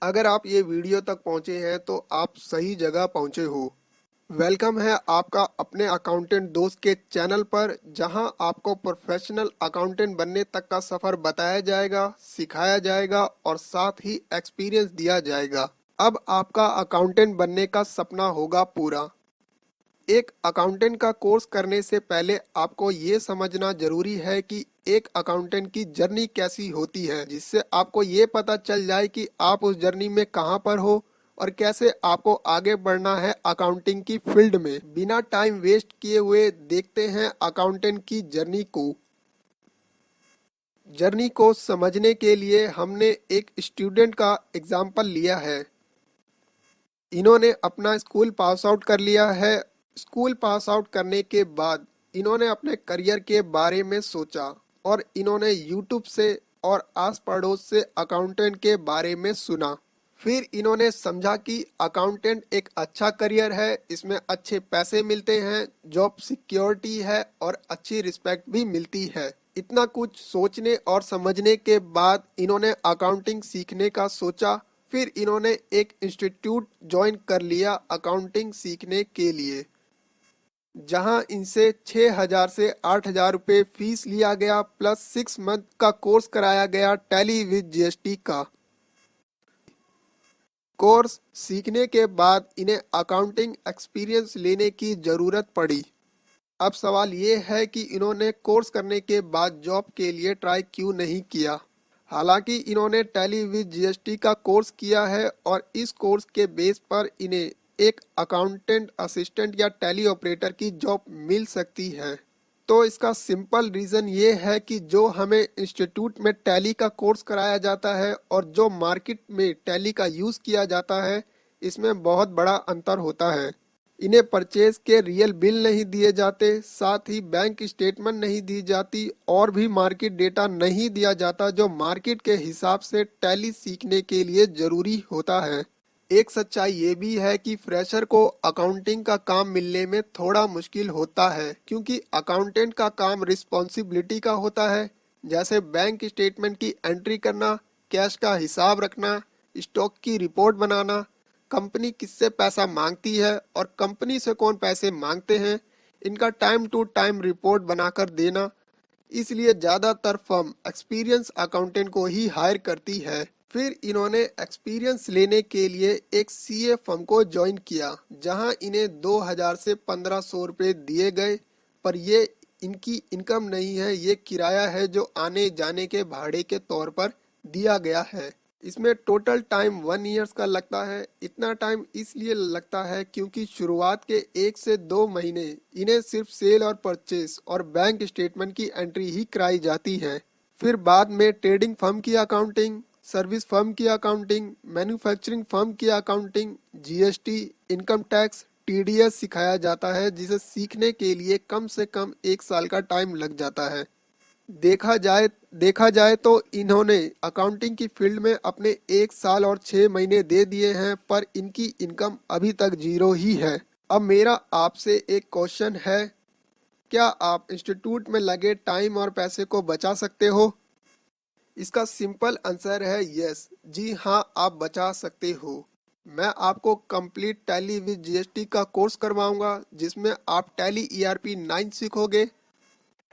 अगर आप ये वीडियो तक पहुंचे हैं तो आप सही जगह पहुंचे हो। वेलकम है आपका अपने अकाउंटेंट दोस्त के चैनल पर, जहां आपको प्रोफेशनल अकाउंटेंट बनने तक का सफर बताया जाएगा, सिखाया जाएगा और साथ ही एक्सपीरियंस दिया जाएगा। अब आपका अकाउंटेंट बनने का सपना होगा पूरा। एक अकाउंटेंट का कोर्स करने से पहले आपको ये समझना जरूरी है कि एक अकाउंटेंट की जर्नी कैसी होती है, जिससे आपको ये पता चल जाए कि आप उस जर्नी में कहाँ पर हो और कैसे आपको आगे बढ़ना है अकाउंटिंग की फील्ड में। बिना टाइम वेस्ट किए हुए देखते हैं अकाउंटेंट की जर्नी को समझने के लिए हमने एक स्टूडेंट का एग्जाम्पल लिया है। इन्होंने अपना स्कूल पास आउट कर लिया है। स्कूल पास आउट करने के बाद इन्होंने अपने करियर के बारे में सोचा और इन्होंने यूट्यूब से और आस पड़ोस से अकाउंटेंट के बारे में सुना। फिर इन्होंने समझा कि अकाउंटेंट एक अच्छा करियर है, इसमें अच्छे पैसे मिलते हैं, जॉब सिक्योरिटी है और अच्छी रिस्पेक्ट भी मिलती है। इतना कुछ सोचने और समझने के बाद इन्होंने अकाउंटिंग सीखने का सोचा। फिर इन्होंने एक इंस्टीट्यूट ज्वाइन कर लिया अकाउंटिंग सीखने के लिए, जहां इनसे 6,000 से 8,000 रुपये फीस लिया गया, प्लस 6 मंथ का कोर्स कराया गया टैली विद जीएसटी का। कोर्स सीखने के बाद इन्हें अकाउंटिंग एक्सपीरियंस लेने की ज़रूरत पड़ी। अब सवाल ये है कि इन्होंने कोर्स करने के बाद जॉब के लिए ट्राई क्यों नहीं किया। हालांकि इन्होंने टैली विद जीएसटी का कोर्स किया है और इस कोर्स के बेस पर इन्हें एक अकाउंटेंट असिस्टेंट या टैली ऑपरेटर की जॉब मिल सकती है। तो इसका सिंपल रीज़न ये है कि जो हमें इंस्टीट्यूट में टैली का कोर्स कराया जाता है और जो मार्केट में टैली का यूज़ किया जाता है, इसमें बहुत बड़ा अंतर होता है। इन्हें परचेज के रियल बिल नहीं दिए जाते, साथ ही बैंक स्टेटमेंट नहीं दी जाती और भी मार्केट डेटा नहीं दिया जाता, जो मार्केट के हिसाब से टैली सीखने के लिए ज़रूरी होता है। एक सच्चाई ये भी है कि फ्रेशर को अकाउंटिंग का काम मिलने में थोड़ा मुश्किल होता है, क्योंकि अकाउंटेंट का काम रिस्पॉन्सिबिलिटी का होता है, जैसे बैंक स्टेटमेंट की एंट्री करना, कैश का हिसाब रखना, स्टॉक की रिपोर्ट बनाना, कंपनी किससे पैसा मांगती है और कंपनी से कौन पैसे मांगते हैं, इनका टाइम टू टाइम रिपोर्ट बनाकर देना। इसलिए ज़्यादातर फर्म एक्सपीरियंस अकाउंटेंट को ही हायर करती है। फिर इन्होंने एक्सपीरियंस लेने के लिए एक सीए फर्म को ज्वाइन किया, जहां इन्हें 2,000 से 1,500 रुपये दिए गए। पर ये इनकी इनकम नहीं है, ये किराया है जो आने जाने के भाड़े के तौर पर दिया गया है। इसमें टोटल टाइम 1 ईयर्स का लगता है। इतना टाइम इसलिए लगता है क्योंकि शुरुआत के 1 से 2 महीने इन्हें सिर्फ सेल और परचेस और बैंक स्टेटमेंट की एंट्री ही कराई जाती है। फिर बाद में ट्रेडिंग फर्म की अकाउंटिंग, सर्विस फर्म की अकाउंटिंग, मैन्युफैक्चरिंग फर्म की accounting, GST, income tax, TDS सिखाया जाता है, जिसे सीखने के लिए कम से कम 1 साल का टाइम लग जाता है। देखा जाए तो इन्होंने अकाउंटिंग की फील्ड में अपने 1 साल और 6 महीने दे दिए हैं, पर इनकी इनकम अभी तक जीरो ही है। अब मेरा आपसे एक क्वेश्चन है, क्या आप इंस्टीट्यूट में लगे टाइम और पैसे को बचा सकते हो? इसका सिंपल आंसर है यस। जी हाँ, आप बचा सकते हो। मैं आपको कंप्लीट टैली विद जीएसटी का कोर्स करवाऊंगा, जिसमें आप टैली ईआरपी 9 सीखोगे,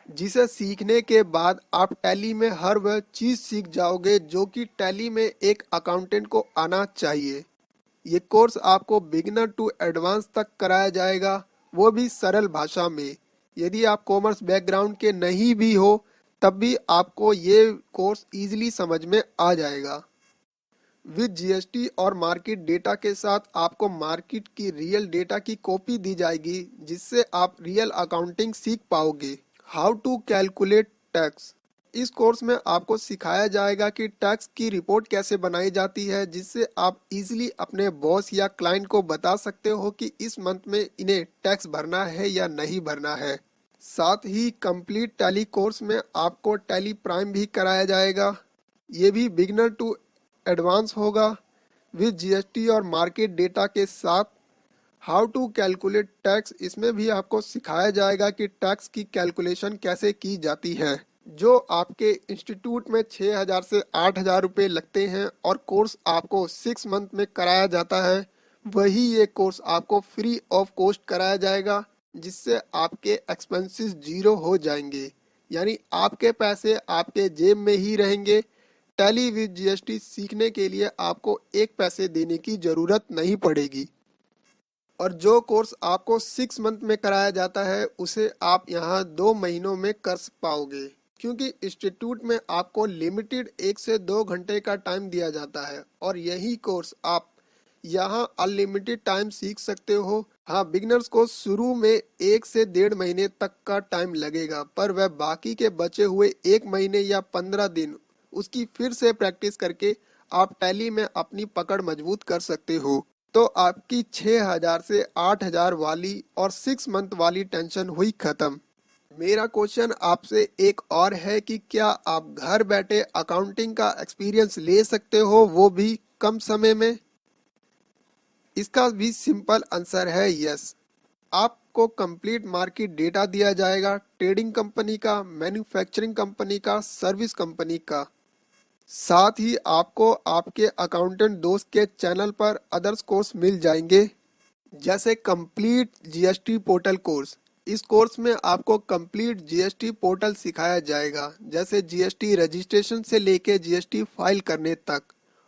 जिसे सीखने के बाद आप टैली में हर वह चीज़ सीख जाओगे जो कि टैली में एक अकाउंटेंट को आना चाहिए। ये कोर्स आपको बिगिनर टू एडवांस तक कराया जाएगा, वो भी सरल भाषा में। यदि आप कॉमर्स बैकग्राउंड के नहीं भी हो, तब भी आपको ये कोर्स इजीली समझ में आ जाएगा। विद जीएसटी और मार्केट डेटा के साथ आपको मार्केट की रियल डेटा की कॉपी दी जाएगी, जिससे आप रियल अकाउंटिंग सीख पाओगे। How to calculate tax. इस कोर्स में आपको सिखाया जाएगा कि टैक्स की रिपोर्ट कैसे बनाई जाती है, जिससे आप इजीली अपने बॉस या क्लाइंट को बता सकते हो कि इस मंथ में इन्हें टैक्स भरना है या नहीं भरना है। साथ ही कंप्लीट टैली कोर्स में आपको टैली प्राइम भी कराया जाएगा। ये भी बिगिनर टू एडवांस होगा, विद जीएसटी और मार्केट डेटा के साथ। हाउ टू कैलकुलेट टैक्स, इसमें भी आपको सिखाया जाएगा कि टैक्स की कैलकुलेशन कैसे की जाती है। जो आपके इंस्टीट्यूट में 6,000 से 8,000 रुपये लगते हैं और कोर्स आपको 6 मंथ में कराया जाता है, वही ये कोर्स आपको फ्री ऑफ कॉस्ट कराया जाएगा, जिससे आपके एक्सपेंसेस जीरो हो जाएंगे। यानी आपके पैसे आपके जेब में ही रहेंगे। टैली विद जीएसटी सीखने के लिए आपको एक पैसे देने की ज़रूरत नहीं पड़ेगी। और जो कोर्स आपको 6 मंथ में कराया जाता है उसे आप यहाँ 2 महीनों में कर पाओगे, क्योंकि इंस्टीट्यूट में आपको लिमिटेड 1 से 2 घंटे का टाइम दिया जाता है और यही कोर्स आप यहाँ अनलिमिटेड टाइम सीख सकते हो। हाँ, बिगनर्स को शुरू में 1 से 1.5 महीने तक का टाइम लगेगा, पर वह बाकी के बचे हुए 1 महीने या 15 दिन उसकी फिर से प्रैक्टिस करके आप टैली में अपनी पकड़ मजबूत कर सकते हो। तो आपकी 6,000 से 8,000 वाली और 6 मंथ वाली टेंशन हुई खत्म। मेरा क्वेश्चन आपसे एक और है कि क्या आप घर बैठे अकाउंटिंग का एक्सपीरियंस ले सकते हो, वो भी कम समय में? इसका भी सिंपल आंसर है यस। आपको कंप्लीट मार्केट डेटा दिया जाएगा, ट्रेडिंग कंपनी का, मैन्युफैक्चरिंग कंपनी का, सर्विस कंपनी का। साथ ही आपको आपके अकाउंटेंट दोस्त के चैनल पर अदर्स कोर्स मिल जाएंगे, जैसे कंप्लीट जीएसटी पोर्टल कोर्स। इस कोर्स में आपको कंप्लीट जीएसटी पोर्टल सिखाया जाएगा, जैसे जीएसटी रजिस्ट्रेशन से लेके जीएसटी फाइल करने तक।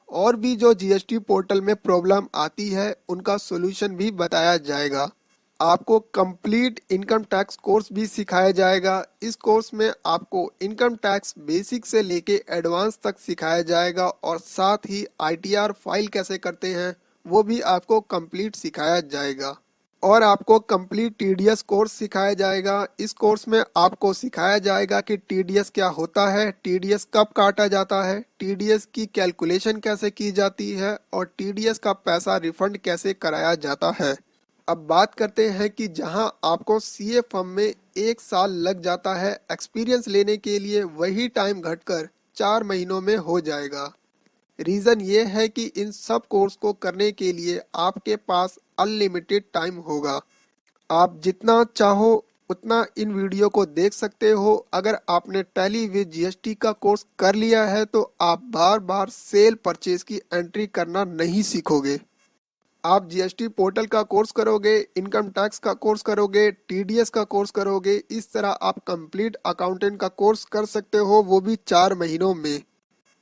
और भी जो जीएसटी पोर्टल में प्रॉब्लम आती है उनका सॉल्यूशन भी बताया जाएगा। आपको कंप्लीट इनकम टैक्स कोर्स भी सिखाया जाएगा। इस कोर्स में आपको इनकम टैक्स बेसिक से लेके एडवांस तक सिखाया जाएगा और साथ ही आईटीआर फाइल कैसे करते हैं वो भी आपको कंप्लीट सिखाया जाएगा। और आपको कंप्लीट टीडीएस कोर्स सिखाया जाएगा। इस कोर्स में आपको सिखाया जाएगा कि टीडीएस क्या होता है, टीडीएस कब काटा जाता है, टीडीएस की कैलकुलेशन कैसे की जाती है और टीडीएस का पैसा रिफंड कैसे कराया जाता है। अब बात करते हैं कि जहां आपको सीए फर्म में 1 साल लग जाता है एक्सपीरियंस लेने के लिए, वही टाइम घटकर 4 महीनों में हो जाएगा। रीज़न ये है कि इन सब कोर्स को करने के लिए आपके पास अनलिमिटेड टाइम होगा। आप जितना चाहो उतना इन वीडियो को देख सकते हो। अगर आपने टैली विद जीएसटी का कोर्स कर लिया है तो आप बार बार सेल परचेज की एंट्री करना नहीं सीखोगे। आप जीएसटी पोर्टल का कोर्स करोगे, इनकम टैक्स का कोर्स करोगे, टीडीएस का कोर्स करोगे, इस तरह आप कंप्लीट अकाउंटेंट का कोर्स कर सकते हो, वो भी 4 महीनों में।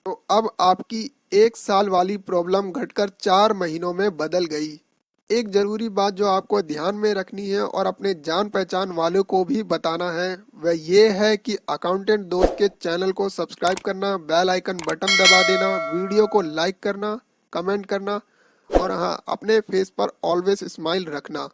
तो अब आपकी 1 साल वाली प्रॉब्लम घटकर 4 महीनों में बदल गई। एक जरूरी बात जो आपको ध्यान में रखनी है और अपने जान पहचान वालों को भी बताना है, वह ये है कि अकाउंटेंट दोस्त के चैनल को सब्सक्राइब करना, बेल आइकन बटन दबा देना, वीडियो को लाइक करना, कमेंट करना और हाँ, अपने फेस पर ऑलवेज स्माइल रखना,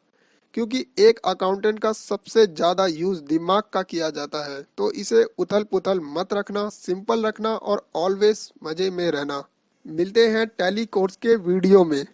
क्योंकि एक अकाउंटेंट का सबसे ज़्यादा यूज़ दिमाग का किया जाता है। तो इसे उथल पुथल मत रखना, सिंपल रखना और ऑलवेज मज़े में रहना। मिलते हैं टैली कोर्स के वीडियो में।